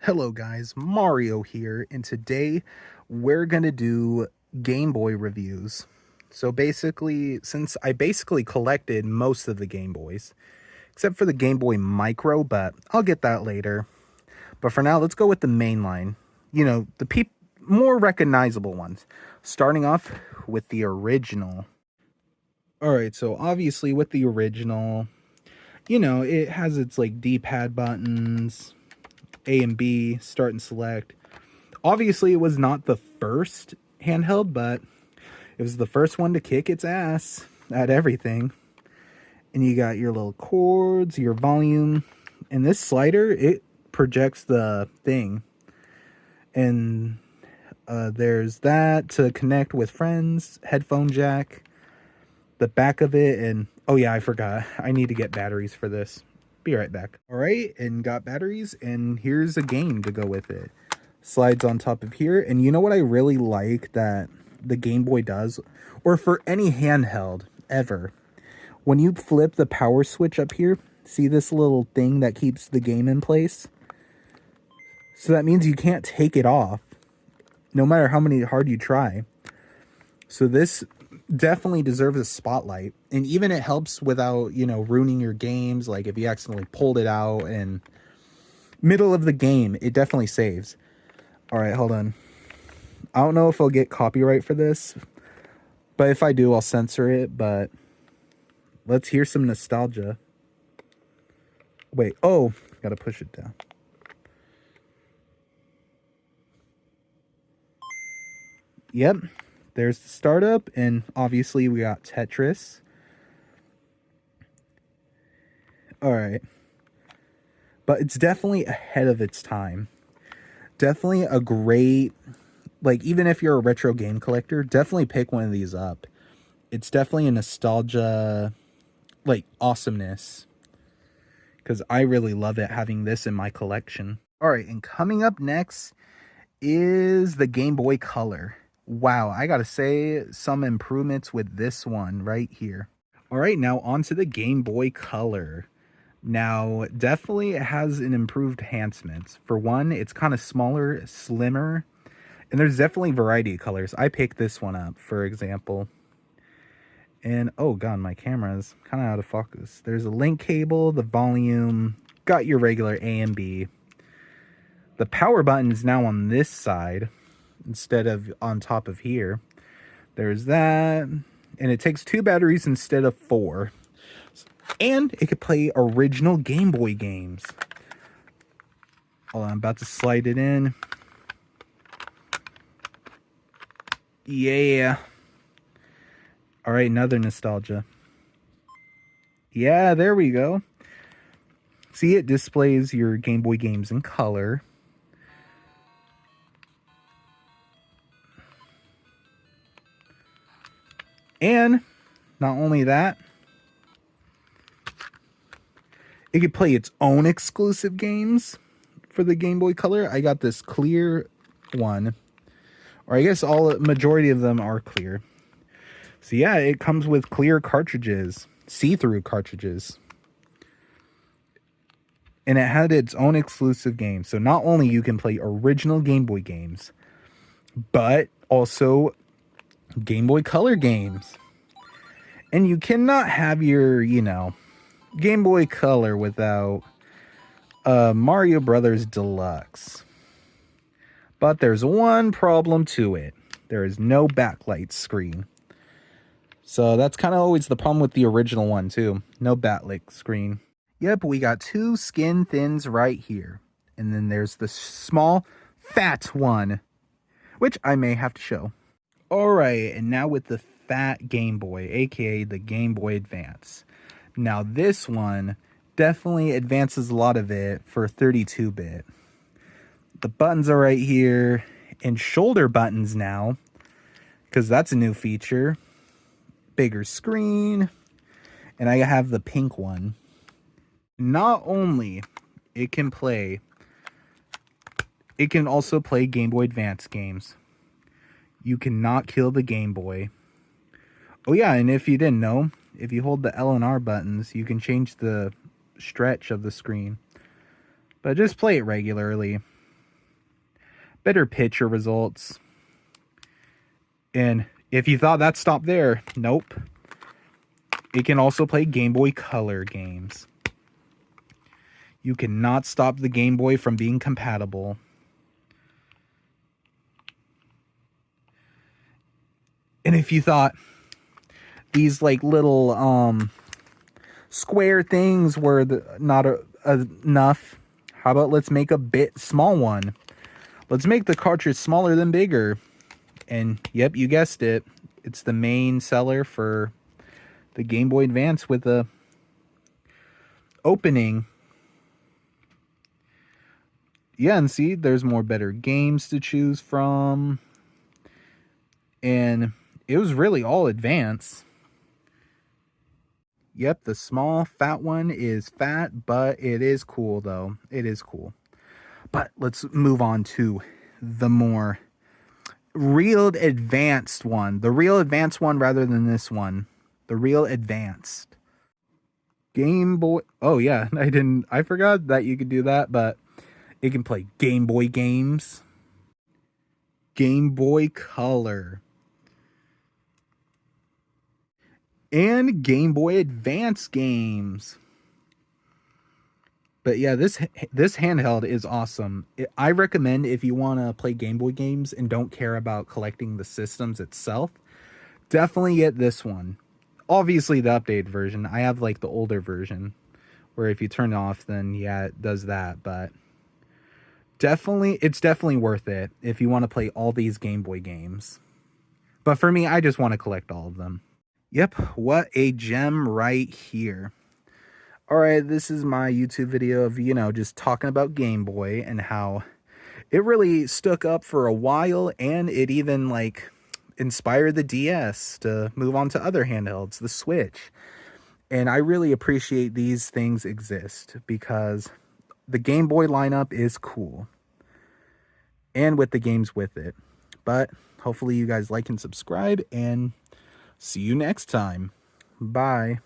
Hello guys, Mario here, and today we're gonna do Game Boy reviews. So basically, since I basically collected most of the Game Boys, except for the Game Boy Micro, but I'll get that later. But for now, let's go with the main line. You know, the more recognizable ones. Starting off with the original. Alright, so obviously with the original, you know, it has its like D-pad buttons, A and B, start and select. Obviously, it was not the first handheld, but it was the first one to kick its ass at everything. And you got your little chords, your volume, and this slider, it projects the thing. And there's that to connect with friends, headphone jack, the back of it, and oh yeah, I forgot. I need to get batteries for this. Be right back. All right, and got batteries, and here's a game to go with it. Slides on top of here, and you know what I really like that the Game Boy does, or for any handheld ever, when you flip the power switch up here, see this little thing that keeps the game in place? So that means you can't take it off, no matter how hard you try. So this definitely deserves a spotlight, and even it helps without, you know, ruining your games. Like if you accidentally pulled it out in middle of the game, it definitely saves. All right, hold on. I don't know if I'll get copyright for this, but if I do, I'll censor it. But let's hear some nostalgia. Wait, oh, gotta push it down. Yep, there's the startup, and obviously we got Tetris. All right, but it's definitely ahead of its time. Definitely a great, like, even if you're a retro game collector, definitely pick one of these up. It's definitely a nostalgia, like, awesomeness, because I really love it having this in my collection. All right, and coming up next is the Game Boy Color. Wow, I gotta say, some improvements with this one right here. All right, now on to the Game Boy Color. Now, definitely it has an improved enhancement. For one, it's kind of smaller, slimmer, and there's definitely variety of colors. I picked this one up, for example. And, oh god, my camera's kind of out of focus. There's a link cable, the volume, got your regular A and B. The power button is now on this side instead of on top of here. There's that. And it takes 2 batteries instead of 4. And it could play original Game Boy games. Hold on, I'm about to slide it in. Yeah. All right, another nostalgia. Yeah, there we go. See, it displays your Game Boy games in color. And not only that, it could play its own exclusive games for the Game Boy Color. I got this clear one, or I guess majority of them are clear. So yeah, it comes with clear cartridges, see-through cartridges. And it had its own exclusive games. So not only you can play original Game Boy games, but also Game Boy Color games. And you cannot have your, you know, Game Boy Color without Mario Brothers Deluxe. But there's one problem to it. There is no backlight screen. So that's kind of always the problem with the original one too. No backlit screen. Yep, we got 2 skin thins right here. And then there's the small, fat one, which I may have to show. Alright, and now with the fat Game Boy, aka the Game Boy Advance. Now this one definitely advances a lot of it for 32-bit. The buttons are right here, and shoulder buttons now, because that's a new feature. Bigger screen, and I have the pink one. Not only it can also play Game Boy Advance games. You cannot kill the Game Boy. Oh yeah, and if you didn't know, if you hold the L and R buttons, you can change the stretch of the screen. But just play it regularly. better picture results. And if you thought that stopped there, nope. It can also play Game Boy Color games. You cannot stop the Game Boy from being compatible. And if you thought these like little square things were not enough, how about let's make a bit small one? Let's make the cartridge smaller than bigger. And yep, you guessed it. It's the main seller for the Game Boy Advance with a opening. Yeah, and see, there's more better games to choose from. And it was really all Advance. Yep, the small fat one is fat, but it is cool though. It is cool. But let's move on to the more real advanced one. The real advanced one rather than this one. The real advanced. Game Boy. Oh yeah, I forgot that you could do that, but it can play Game Boy games. Game Boy Color. And Game Boy Advance games. But yeah, this handheld is awesome. I recommend if you want to play Game Boy games and don't care about collecting the systems itself, definitely get this one. Obviously the updated version. I have like the older version where if you turn it off, then yeah, it does that. But it's definitely worth it if you want to play all these Game Boy games. But for me, I just want to collect all of them. Yep, what a gem right here. Alright, this is my YouTube video of, just talking about Game Boy and how it really stuck up for a while, and it even, inspired the DS to move on to other handhelds, the Switch. And I really appreciate these things exist because the Game Boy lineup is cool. And with the games with it. But hopefully you guys like and subscribe, and see you next time. Bye.